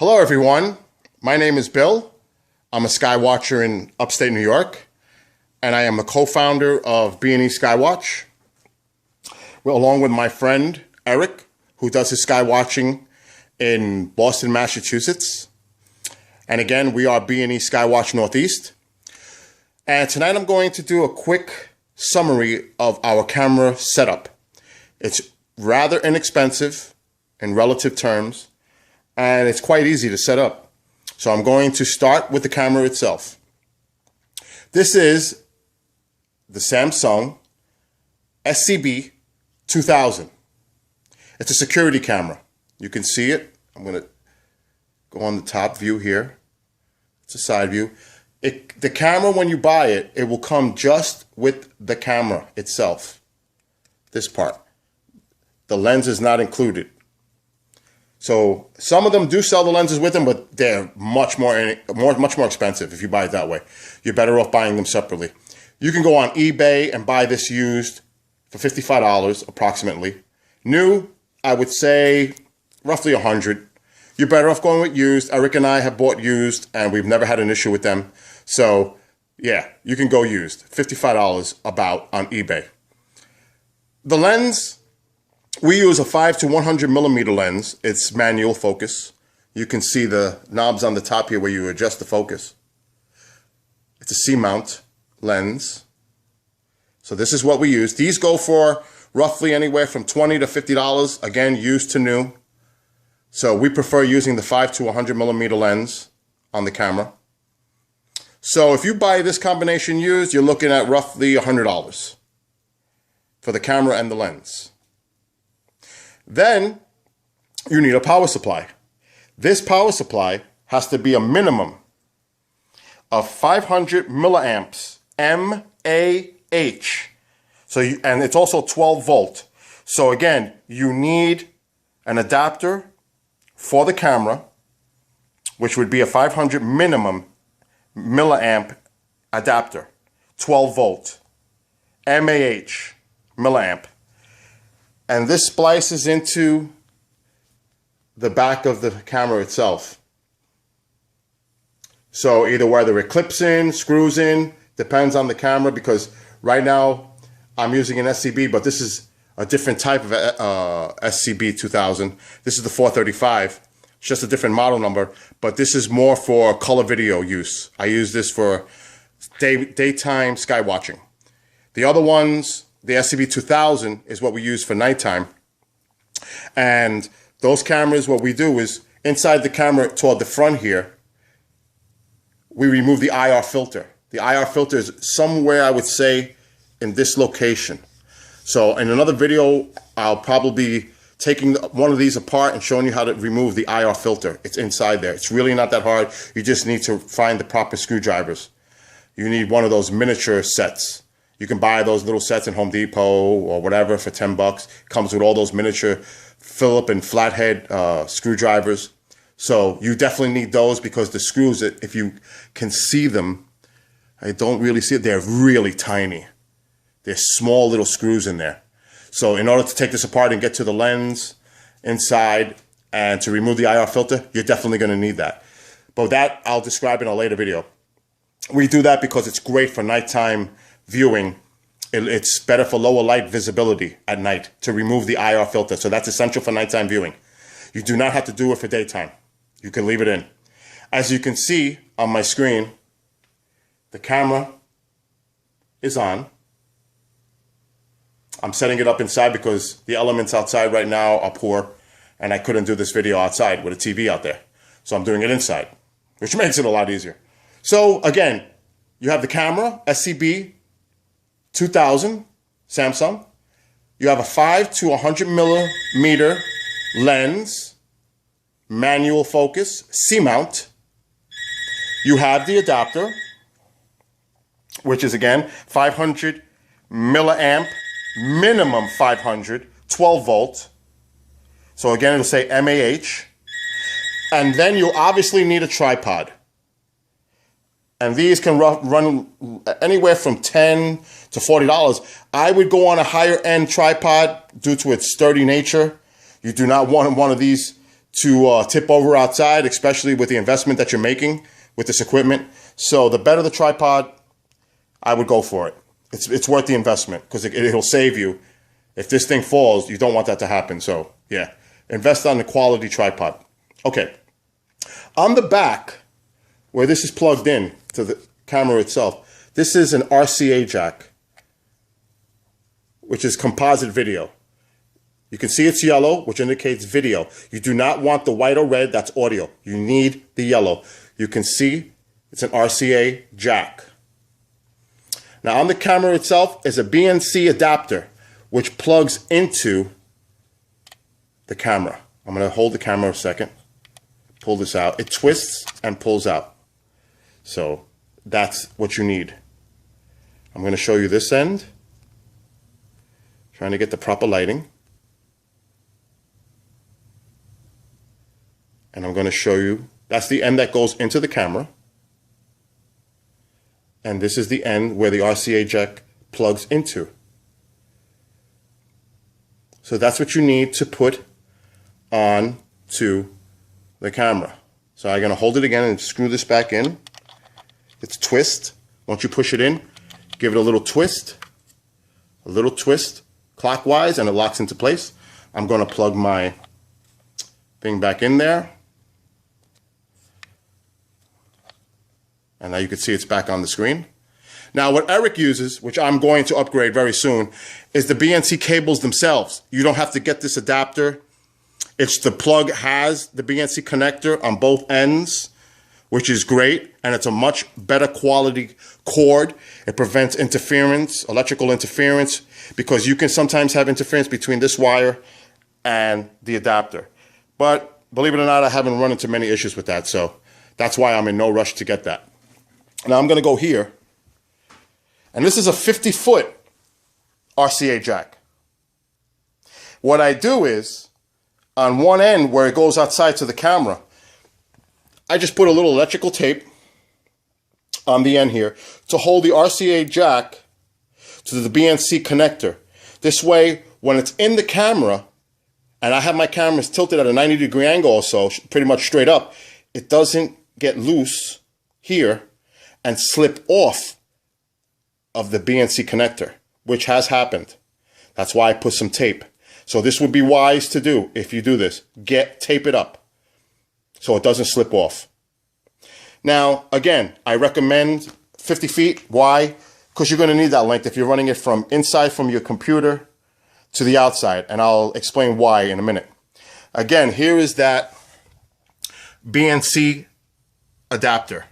Hello everyone, my name is Bill. I'm a skywatcher in upstate New York, and I am a co-founder of B&E Skywatch, along with my friend Eric, who does his skywatching in Boston, Massachusetts. And again, we are B&E Skywatch Northeast. And tonight I'm going to do a quick summary of our camera setup. It's rather inexpensive in relative terms, and it's quite easy to set up. So I'm going to start with the camera itself. This is the Samsung SCB 2000. It's a security camera. You can see it. I'm going to go on the top view here. It's a side view. The camera, when you buy it, it will come just with the camera itself. This part. The lens is not included. So some of them do sell the lenses with them, but they're much more expensive if you buy it that way. You're better off buying them separately. You can go on eBay and buy this used for $55 approximately. New, I would say roughly $100. You're better off going with used. Eric and I have bought used, and we've never had an issue with them. So yeah, you can go used. $55 about on eBay. The lens, we use a 5 to 100 millimeter lens. It's manual focus. You can see the knobs on the top here where you adjust the focus. It's a C-mount lens. So this is what we use. These go for roughly anywhere from $20 to $50, again, used to new. So we prefer using the 5 to 100 millimeter lens on the camera. So if you buy this combination used, you're looking at roughly $100 for the camera and the lens. Then you need a power supply. This power supply has to be a minimum of 500 milliamps, mAh. And it's also 12 volt. So again, you need an adapter for the camera, which would be a 500 minimum milliamp adapter, 12 volt, mAh, milliamp. And this splices into the back of the camera itself. So either whether it clips in, screws in, depends on the camera, because right now I'm using an SCB, but this is a different type of SCB 2000. This is the 435. It's just a different model number, but this is more for color video use. I use this for daytime sky watching. The other ones, the SCB 2000 is what we use for nighttime. And those cameras, what we do is inside the camera toward the front here, we remove the IR filter. The IR filter is somewhere, I would say, in this location. So in another video, I'll probably be taking one of these apart and showing you how to remove the IR filter. It's inside there. It's really not that hard. You just need to find the proper screwdrivers. You need one of those miniature sets. You can buy those little sets in Home Depot or whatever for $10. Comes with all those miniature Phillips and flathead screwdrivers. So you definitely need those, because the screws, if you can see them, I don't really see it. They're really tiny. There's small little screws in there. So in order to take this apart and get to the lens inside and to remove the IR filter, you're definitely going to need that. But that I'll describe in a later video. We do that because it's great for nighttime viewing. It's better for lower light visibility at night to remove the IR filter. So that's essential for nighttime viewing. You do not have to do it for daytime. You can leave it in. As you can see on my screen, the camera is on. I'm setting it up inside because the elements outside right now are poor, and I couldn't do this video outside with a TV out there. So I'm doing it inside, which makes it a lot easier. So again, you have the camera, SCB 2000, Samsung. You have a 5 to 100 millimeter lens, manual focus, C-mount. You have the adapter, which is again 500 milliamp, minimum 500, 12 volt. So again, it'll say mAh. And then you obviously need a tripod. And these can run anywhere from $10 to $40. I would go on a higher end tripod due to its sturdy nature. You do not want one of these to tip over outside, especially with the investment that you're making with this equipment. So the better the tripod, I would go for it. It's worth the investment because it'll save you. If this thing falls, you don't want that to happen. So yeah, invest on the quality tripod. Okay. On the back, where this is plugged in to the camera itself, this is an RCA Jack, which is composite video. You can see it's yellow, which indicates video. You do not want the white or red, that's audio. You need the yellow. You can see it's an RCA Jack. Now on the camera itself is a BNC adapter, which plugs into the camera. I'm going to hold the camera a second, pull this out. It twists and pulls out. So that's what you need. I'm going to show you this end. Trying to get the proper lighting. And I'm going to show you, that's the end that goes into the camera. And this is the end where the RCA Jack plugs into. So that's what you need to put on to the camera. So I'm going to hold it again and screw this back in. It's twist. Once you push it in, give it a little twist clockwise, and it locks into place. I'm going to plug my thing back in there. And now you can see it's back on the screen. Now what Eric uses, which I'm going to upgrade very soon, is the BNC cables themselves. You don't have to get this adapter. It's the plug has the BNC connector on both ends, which is great. And it's a much better quality cord. It prevents interference, electrical interference, because you can sometimes have interference between this wire and the adapter. But believe it or not, I haven't run into many issues with that. So that's why I'm in no rush to get that. Now I'm going to go here. And this is a 50-foot RCA Jack. What I do is, on one end where it goes outside to the camera, I just put a little electrical tape on the end here to hold the RCA Jack to the BNC connector. This way, when it's in the camera, and I have my cameras tilted at a 90-degree angle or so, pretty much straight up, it doesn't get loose here and slip off of the BNC connector, which has happened. That's why I put some tape. So this would be wise to do if you do this. Tape it up so it doesn't slip off. Now, again, I recommend 50 feet. Why? Because you're going to need that length if you're running it from inside from your computer to the outside. And I'll explain why in a minute. Again, here is that BNC adapter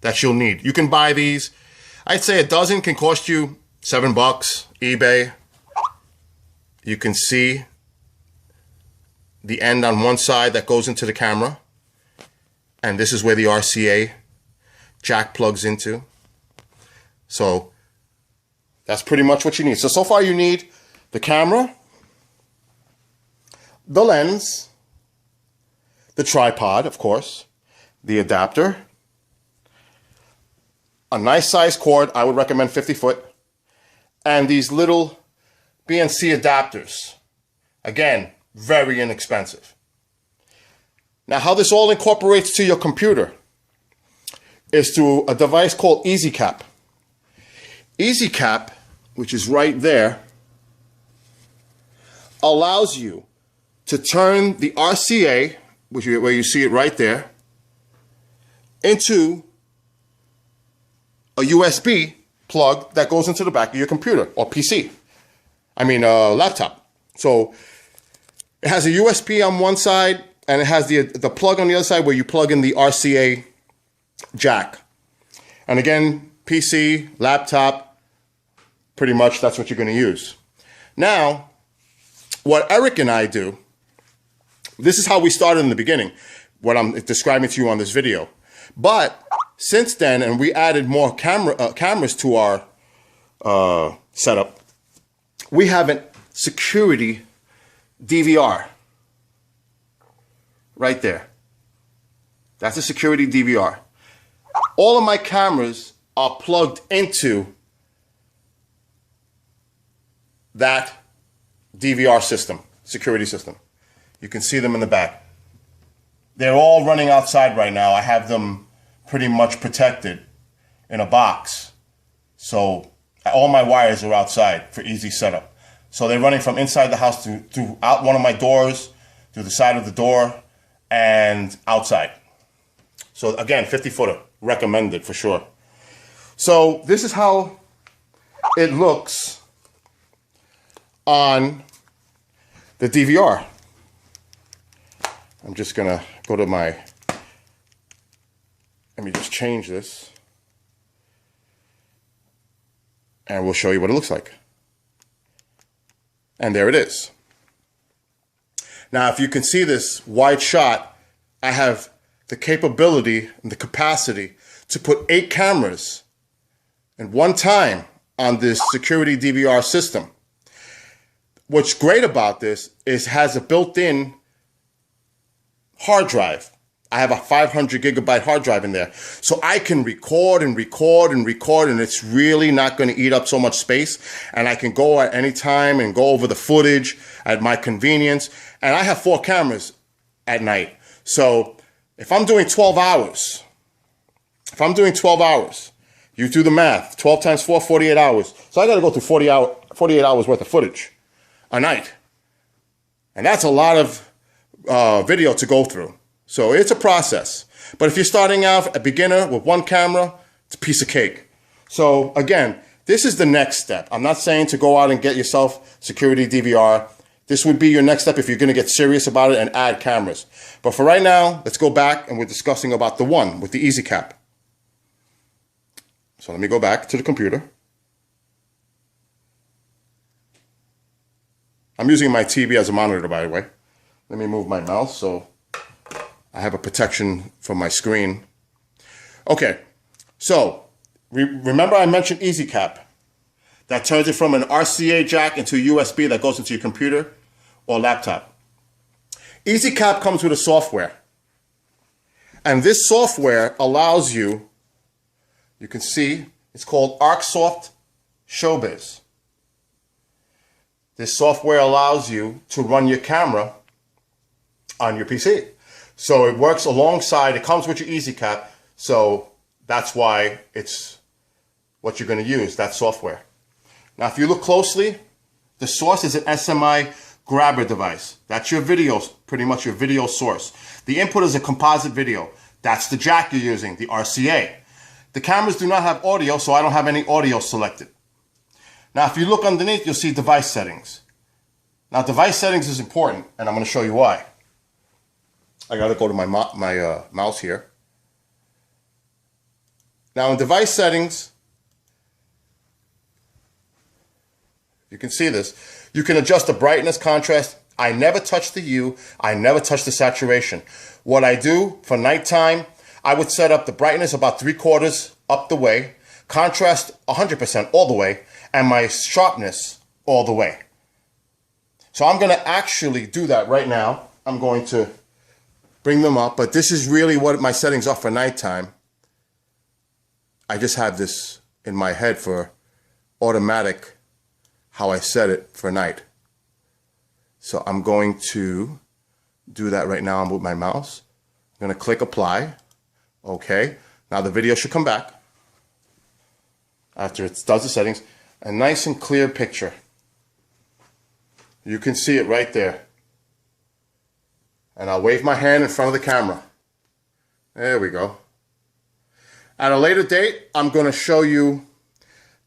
that you'll need. You can buy these. I'd say a dozen can cost you $7, eBay. You can see the end on one side that goes into the camera. And this is where the RCA Jack plugs into. So that's pretty much what you need. So far you need the camera, the lens, the tripod, of course, the adapter, a nice size cord. I would recommend 50 foot. And these little BNC adapters. Again, very inexpensive. Now, how this all incorporates to your computer is through a device called EasyCap. EasyCap, which is right there, allows you to turn the RCA, where you see it right there, into a USB plug that goes into the back of your computer or PC. Laptop. So it has a USB on one side and it has the plug on the other side where you plug in the RCA Jack. And again, PC, laptop, pretty much that's what you're going to use. Now, what Eric and I do, this is how we started in the beginning, what I'm describing to you on this video. But since then, and we added more cameras to our setup, we have a security DVR right there. That's a security DVR. All of my cameras are plugged into that DVR system, security system. You can see them in the back. They're all running outside right now. I have them pretty much protected in a box. So all my wires are outside for easy setup. So they're running from inside the house through out one of my doors, through the side of the door, and outside. So again, 50-footer, recommended for sure. So this is how it looks on the DVR. I'm just gonna go to my, let me just change this, and we'll show you what it looks like. And there it is. Now, if you can see this wide shot, I have the capability and the capacity to put 8 cameras at one time on this security DVR system. What's great about this is it has a built-in hard drive. I have a 500 gigabyte hard drive in there. So I can record and record and record, and it's really not going to eat up so much space. And I can go at any time and go over the footage at my convenience. And I have 4 cameras at night. So if I'm doing 12 hours, you do the math, 12 times 4, 48 hours. So I got to go through 48 hours worth of footage a night. And that's a lot of video to go through. So it's a process. But if you're starting out a beginner with 1 camera, it's a piece of cake. So again, this is the next step. I'm not saying to go out and get yourself security DVR. This would be your next step if you're going to get serious about it and add cameras. But for right now, let's go back and we're discussing about the one with the EasyCap. So let me go back to the computer. I'm using my TV as a monitor, by the way. Let me move my mouse so I have a protection for my screen. Okay, so remember I mentioned EasyCap. That turns it from an RCA Jack into a USB that goes into your computer or laptop. EasyCap comes with a software. And this software allows you, you can see, it's called ArcSoft Showbiz. This software allows you to run your camera on your PC. So it works alongside, it comes with your EasyCap, so that's why it's what you're going to use, that software. Now if you look closely, the source is an SMI grabber device. That's your video, pretty much your video source. The input is a composite video. That's the jack you're using, the RCA. The cameras do not have audio, so I don't have any audio selected. Now if you look underneath, you'll see device settings. Now device settings is important, and I'm going to show you why. I got to go to my mouse here. Now in device settings, you can see this. You can adjust the brightness, contrast. I never touch the hue. I never touch the saturation. What I do for nighttime, I would set up the brightness about 3/4 up the way, contrast 100% all the way, and my sharpness all the way. So I'm going to actually do that right now. I'm going to bring them up, but this is really what my settings are for nighttime. I just have this in my head for automatic, how I set it for night. So I'm going to do that right now with my mouse. I'm going to click apply. Okay. Now the video should come back after it does the settings. A nice and clear picture. You can see it right there. And I'll wave my hand in front of the camera. There we go. At a later date, I'm going to show you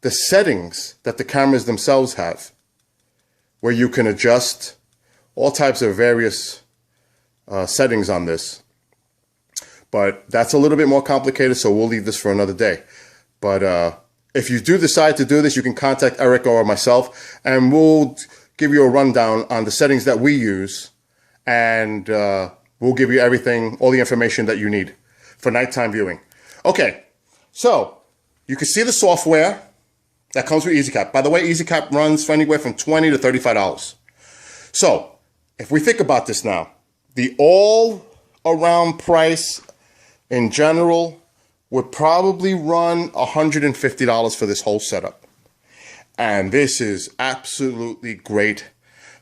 the settings that the cameras themselves have, where you can adjust all types of various settings on this. But that's a little bit more complicated, so we'll leave this for another day. But if you do decide to do this, you can contact Eric or myself, and we'll give you a rundown on the settings that we use. And we'll give you everything, all the information that you need for nighttime viewing. Okay, so you can see the software that comes with EasyCap. By the way, EasyCap runs for anywhere from $20 to $35. So if we think about this now, the all-around price in general would probably run $150 for this whole setup. And this is absolutely great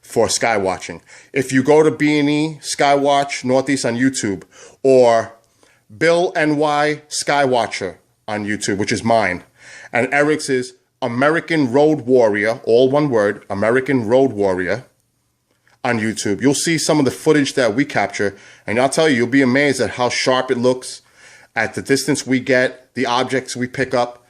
for sky watching. If you go to B&E Skywatch Northeast on YouTube, or Bill NY Skywatcher on YouTube, which is mine, and Eric's is American Road Warrior, all one word, American Road Warrior, on YouTube, you'll see some of the footage that we capture, and I'll tell you, you'll be amazed at how sharp it looks, at the distance we get, the objects we pick up.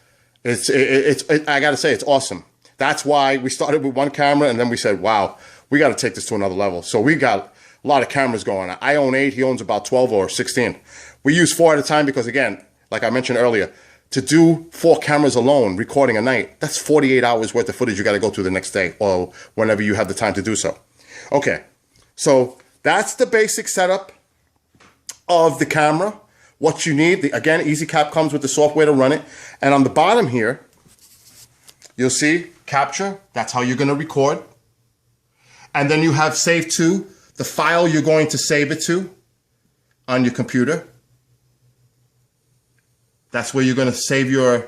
I gotta say, it's awesome. That's why we started with one camera, and then we said, wow, we gotta take this to another level. So we got a lot of cameras going on. I own 8, he owns about 12 or 16. We use 4 at a time because, again, like I mentioned earlier, to do 4 cameras alone, recording a night, that's 48 hours worth of footage you gotta go through the next day, or whenever you have the time to do so. Okay, so that's the basic setup of the camera. What you need, again, EasyCap comes with the software to run it. And on the bottom here, you'll see capture. That's how you're going to record. And then you have save to, the file you're going to save it to on your computer. That's where you're going to save your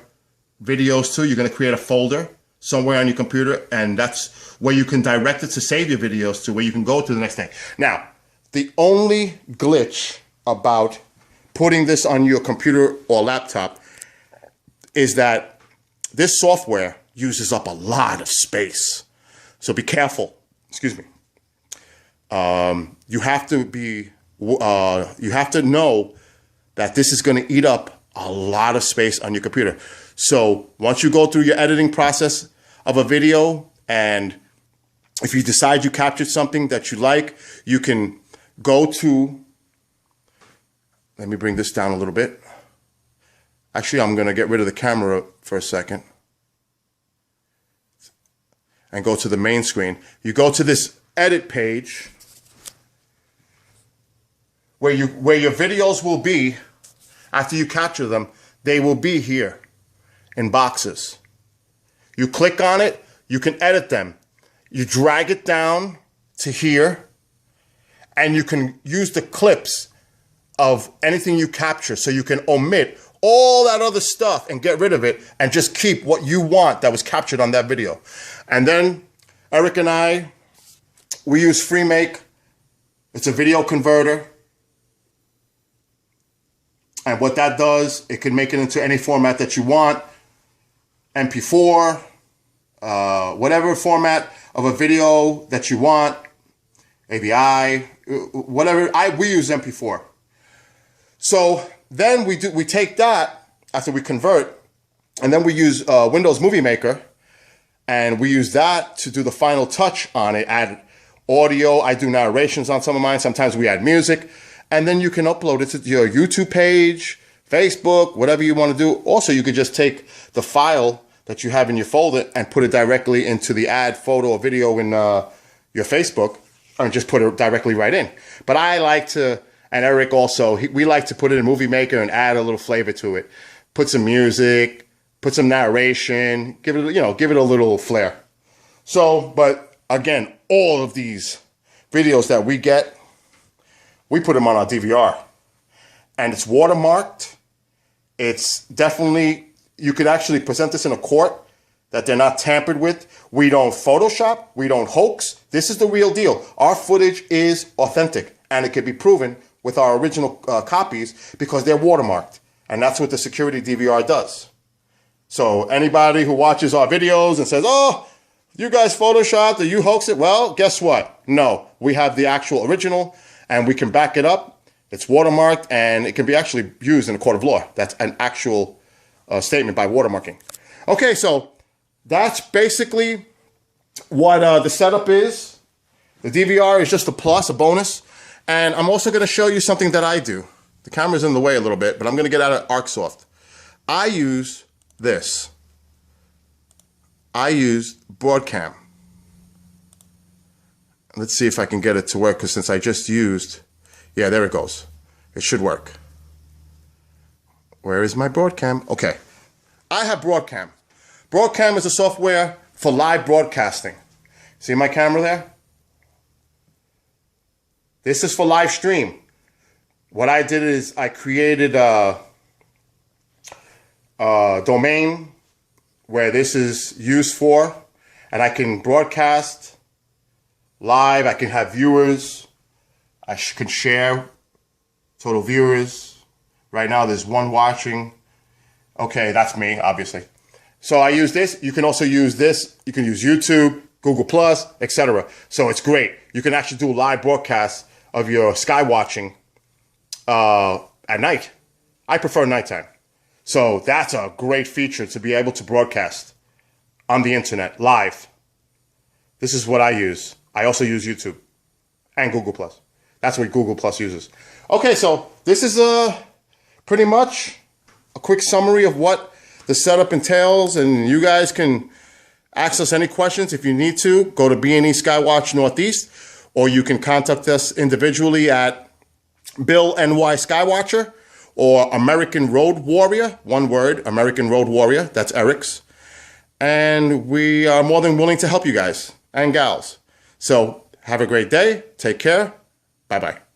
videos to. You're going to create a folder somewhere on your computer, and that's where you can direct it to save your videos to, where you can go to the next thing. Now, the only glitch about putting this on your computer or laptop is that this software uses up a lot of space. So be careful. Excuse me. You have to know that this is going to eat up a lot of space on your computer. So once you go through your editing process of a video, and if you decide you captured something that you like, you can go to, let me bring this down a little bit. Actually, I'm going to get rid of the camera for a second and go to the main screen. You go to this edit page where your videos will be. After you capture them, they will be here in boxes. You click on it, you can edit them. You drag it down to here, and you can use the clips of anything you capture, so you can omit all that other stuff and get rid of it and just keep what you want that was captured on that video. And then Eric and I, we use FreeMake. It's a video converter. And what that does, it can make it into any format that you want. MP4, whatever format of a video that you want, AVI, whatever. We use MP4. So then we take that after we convert, and then we use Windows Movie Maker, and we use that to do the final touch on it, add audio. I do narrations on some of mine. Sometimes we add music, and then you can upload it to your YouTube page, Facebook, whatever you want to do. Also, you could just take the file that you have in your folder and put it directly into the add photo or video in your Facebook, and just put it directly right in. But I like to, and Eric also, we like to put it in Movie Maker and add a little flavor to it. Put some music, put some narration, give it a little flair. So, but again, all of these videos that we get, we put them on our DVR, and it's watermarked. It's definitely, you could actually present this in a court that they're not tampered with. We don't Photoshop, we don't hoax. This is the real deal. Our footage is authentic, and it can be proven with our original copies because they're watermarked, and that's what the security DVR does. So anybody who watches our videos and says, oh, you guys Photoshopped or you hoaxed it, well, guess what? No, we have the actual original, and we can back it up. It's watermarked, and it can be actually used in a court of law. That's an actual statement by watermarking. Okay, so that's basically what the setup is. The DVR is just a plus, a bonus. And I'm also going to show you something that I do. The camera's in the way a little bit, but I'm going to get out of ArcSoft. I use this. I use Broadcam. Let's see if I can get it to work, because since I just used, yeah, there it goes. It should work. Where is my Broadcam? Okay. I have Broadcam. Broadcam is a software for live broadcasting. See my camera there? This is for live stream. What I did is I created a domain where this is used for, and I can broadcast live. I can have viewers. I can share total viewers. Right now, there's one watching. Okay, that's me, obviously. So I use this. You can also use this. You can use YouTube, Google Plus, etc. So it's great. You can actually do live broadcasts of your sky watching at night. I prefer nighttime. So that's a great feature to be able to broadcast on the internet live. This is what I use. I also use YouTube and Google Plus. That's what Google Plus uses. Okay, so this is pretty much a quick summary of what the setup entails, and you guys can ask us any questions. If you need to, go to B&E Skywatch Northeast, or you can contact us individually at Bill NY Skywatcher or American Road Warrior, one word, American Road Warrior, that's Eric's. And we are more than willing to help you guys and gals. So have a great day. Take care. Bye-bye.